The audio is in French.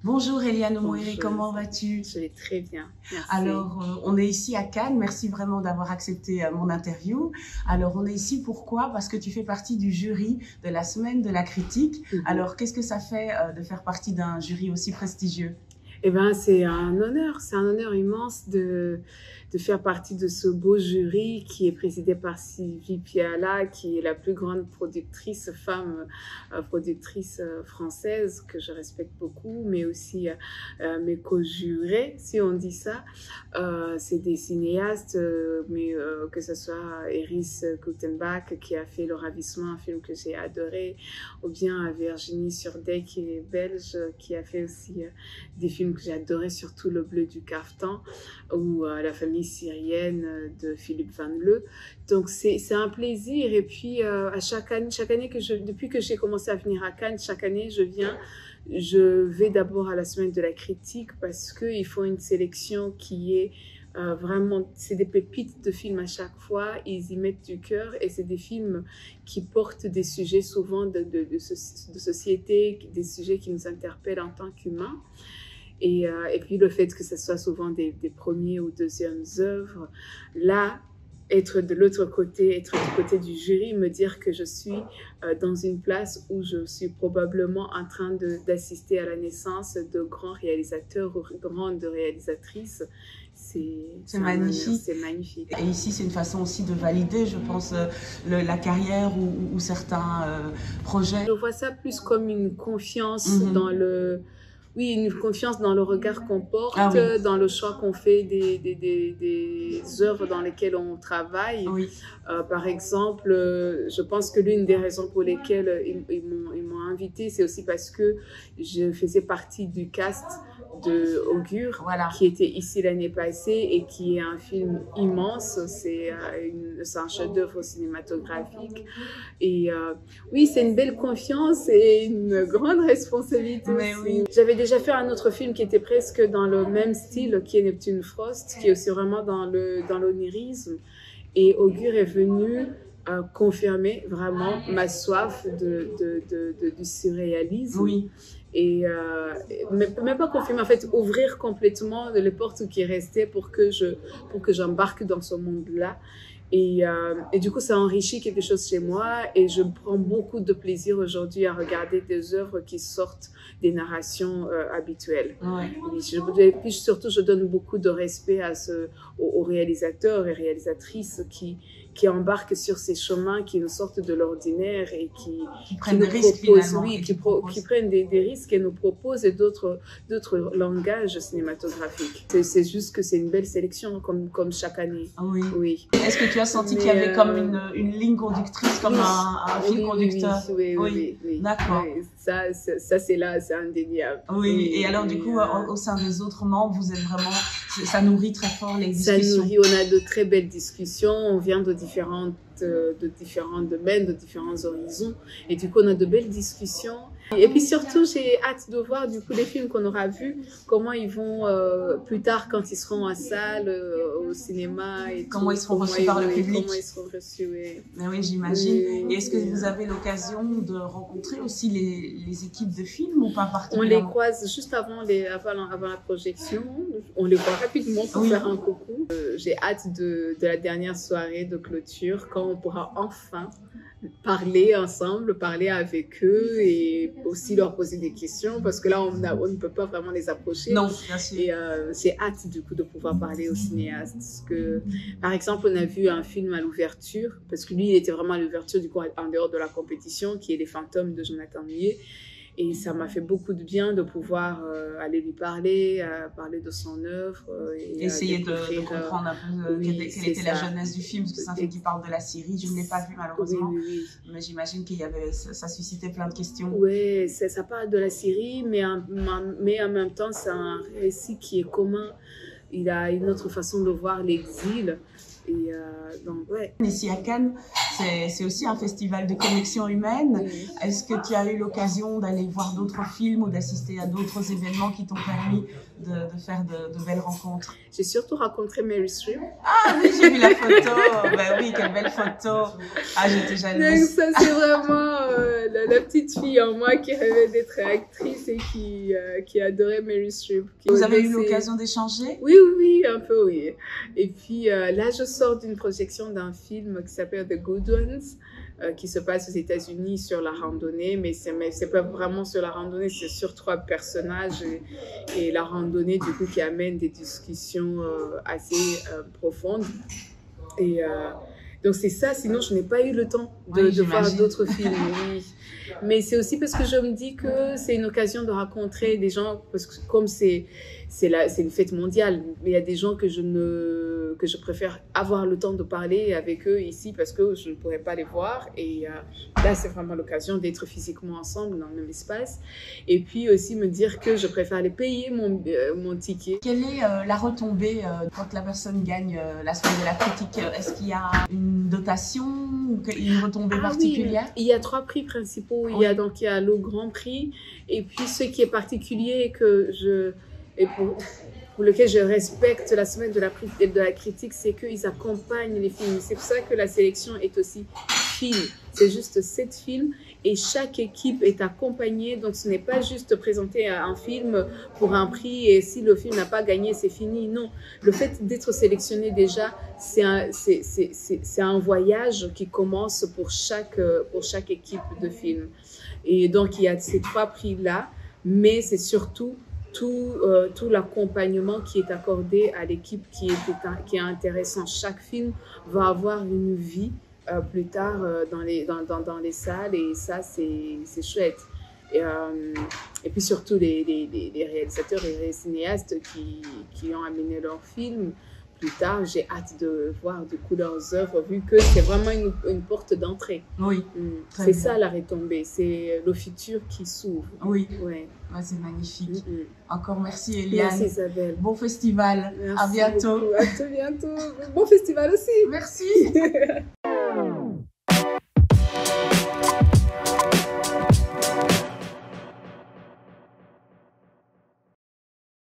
Bonjour Eliane Omouiri, Bonjour. comment vas-tu? Je vais très bien, merci. Alors, on est ici à Cannes, merci vraiment d'avoir accepté mon interview. Alors, on est ici pourquoi? Parce que tu fais partie du jury de la semaine de la critique. Alors, qu'est-ce que ça fait de faire partie d'un jury aussi prestigieux? Eh ben, c'est un honneur immense de faire partie de ce beau jury qui est présidé par Sylvie Piala, qui est la plus grande femme productrice française que je respecte beaucoup, mais aussi mes co-jurés, si on dit ça. C'est des cinéastes, mais que ce soit Iris Guttenbach qui a fait Le Ravissement, un film que j'ai adoré, ou bien Virginie Surdey qui est belge, qui a fait aussi des films que j'ai adoré, surtout Le Bleu du Caftan ou La famille syrienne de Philippe Van Leu. Donc c'est un plaisir. Et puis à chaque année depuis que j'ai commencé à venir à Cannes, chaque année je vais d'abord à la semaine de la critique parce qu'ils font une sélection qui est vraiment, c'est des pépites de films à chaque fois, ils y mettent du cœur et c'est des films qui portent des sujets souvent de société, des sujets qui nous interpellent en tant qu'humains. Et puis le fait que ce soit souvent des premiers ou deuxièmes œuvres, là, être du côté du jury, me dire que je suis dans une place où je suis probablement en train d'assister à la naissance de grands réalisateurs ou grandes réalisatrices, c'est magnifique. C'est magnifique. Et ici, c'est une façon aussi de valider, je pense, la carrière ou certains projets. Je vois ça plus comme une confiance dans le... Oui, une confiance dans le regard qu'on porte, dans le choix qu'on fait des œuvres dans lesquelles on travaille. Oui. Par exemple, je pense que l'une des raisons pour lesquelles ils m'ont invitée, c'est aussi parce que je faisais partie du cast de Augure, qui était ici l'année passée et qui est un film immense. C'est un chef-d'œuvre cinématographique. Et oui, c'est une belle confiance et une grande responsabilité aussi. Oui. J'avais déjà fait un autre film qui était presque dans le même style, qui est Neptune Frost, qui est aussi vraiment dans l'onirisme. Et Augure est venu confirmer vraiment ma soif du surréalisme. Oui. Et même pas confirmer, en fait, ouvrir complètement les portes qui restaient pour que j'embarque dans ce monde-là. Et du coup, ça enrichit quelque chose chez moi et je prends beaucoup de plaisir aujourd'hui à regarder des œuvres qui sortent des narrations habituelles. Et puis surtout, je donne beaucoup de respect aux réalisateurs et réalisatrices qui embarquent sur ces chemins qui nous sortent de l'ordinaire et qui prennent des risques finalement. Oui, qui prennent des risques et nous proposent d'autres langages cinématographiques. C'est juste que c'est une belle sélection comme chaque année. Oui. Est-ce que tu as senti qu'il y avait comme une ligne conductrice, comme un fil conducteur? Oui. D'accord. Oui, ça c'est là, c'est indéniable. Oui, et alors du coup, au sein des autres membres, vous êtes vraiment, ça nourrit très fort les discussions. Ça nourrit, on a de très belles discussions, on vient de différents domaines, de différents horizons, et du coup on a de belles discussions. Et puis surtout, j'ai hâte de voir du coup les films qu'on aura vus, comment ils vont plus tard quand ils seront en salle, au cinéma. Et comment ils seront reçus par le public. Comment ils seront reçus, oui. Oui, j'imagine. Et est-ce que vous avez l'occasion de rencontrer aussi les équipes de films ou pas particulièrement? On les croise juste avant la projection. On les voit rapidement pour faire un coucou. J'ai hâte de la dernière soirée de clôture quand on pourra enfin parler ensemble, parler avec eux et aussi leur poser des questions parce que là on ne peut pas vraiment les approcher. Non, bien sûr. Et j'ai hâte du coup de pouvoir parler aux cinéastes parce que par exemple on a vu un film à l'ouverture parce que lui il était vraiment à l'ouverture du coup en dehors de la compétition qui est Les Fantômes de Jonathan Millet. Et ça m'a fait beaucoup de bien de pouvoir aller lui parler de son œuvre. Et essayer de comprendre un peu quelle était la jeunesse du film, parce que c'est un film qui parle de la Syrie. Je ne l'ai pas vu malheureusement, mais j'imagine ça suscitait plein de questions. Oui, ça parle de la Syrie, mais en même temps, c'est un récit qui est commun. Il a une autre façon de voir l'exil. Et donc, Ici à Cannes, c'est aussi un festival de connexion humaine. Est-ce que tu as eu l'occasion d'aller voir d'autres films ou d'assister à d'autres événements qui t'ont permis de faire de belles rencontres? J'ai surtout rencontré Meryl Streep. Ah oui, j'ai vu la photo. Ben oui, quelle belle photo. Ah, j'étais jalouse. Donc ça, c'est vraiment la petite fille en moi qui rêvait d'être actrice et qui adorait Meryl Streep. Vous avez eu l'occasion d'échanger? Oui, un peu, oui. Et puis là, je sors d'une projection d'un film qui s'appelle The Good Ones, qui se passe aux États-Unis sur la randonnée, mais c'est pas vraiment sur la randonnée, c'est sur 3 personnages et la randonnée, du coup, qui amène des discussions assez profondes. Et donc c'est ça, sinon je n'ai pas eu le temps de voir d'autres films. Oui. Mais c'est aussi parce que je me dis que c'est une occasion de rencontrer des gens, parce que comme c'est une fête mondiale, mais il y a des gens que je préfère avoir le temps de parler avec eux ici parce que je ne pourrais pas les voir. Et là, c'est vraiment l'occasion d'être physiquement ensemble dans le même espace. Et puis aussi me dire que je préfère les payer mon ticket. Quelle est la retombée quand la personne gagne la semaine de la critique? Est-ce qu'il y a une dotation ou une retombée particulière? Oui. Il y a 3 prix principaux. Oui. Il y a le Grand Prix et puis ce qui est particulier et pour lequel je respecte la semaine de la critique, c'est qu'ils accompagnent les films. C'est pour ça que la sélection est aussi fine. C'est juste 7 films et chaque équipe est accompagnée. Donc, ce n'est pas juste présenter un film pour un prix et si le film n'a pas gagné, c'est fini. Non, le fait d'être sélectionné déjà, c'est un voyage qui commence pour chaque équipe de film. Et donc, il y a ces 3 prix-là, mais c'est surtout tout l'accompagnement qui est accordé à l'équipe qui est intéressant. Chaque film va avoir une vie plus tard dans les salles et ça, c'est chouette. Et puis surtout les réalisateurs et les cinéastes qui ont amené leurs films plus tard, j'ai hâte de voir du coup leurs œuvres vu que c'est vraiment une porte d'entrée. Oui. C'est ça la retombée, c'est le futur qui s'ouvre. Oui. Ouais. Ouais, c'est magnifique. Encore merci Eliane. Merci Isabelle. Bon festival. Merci à bientôt. Beaucoup. À très bientôt. Bon festival aussi. Merci.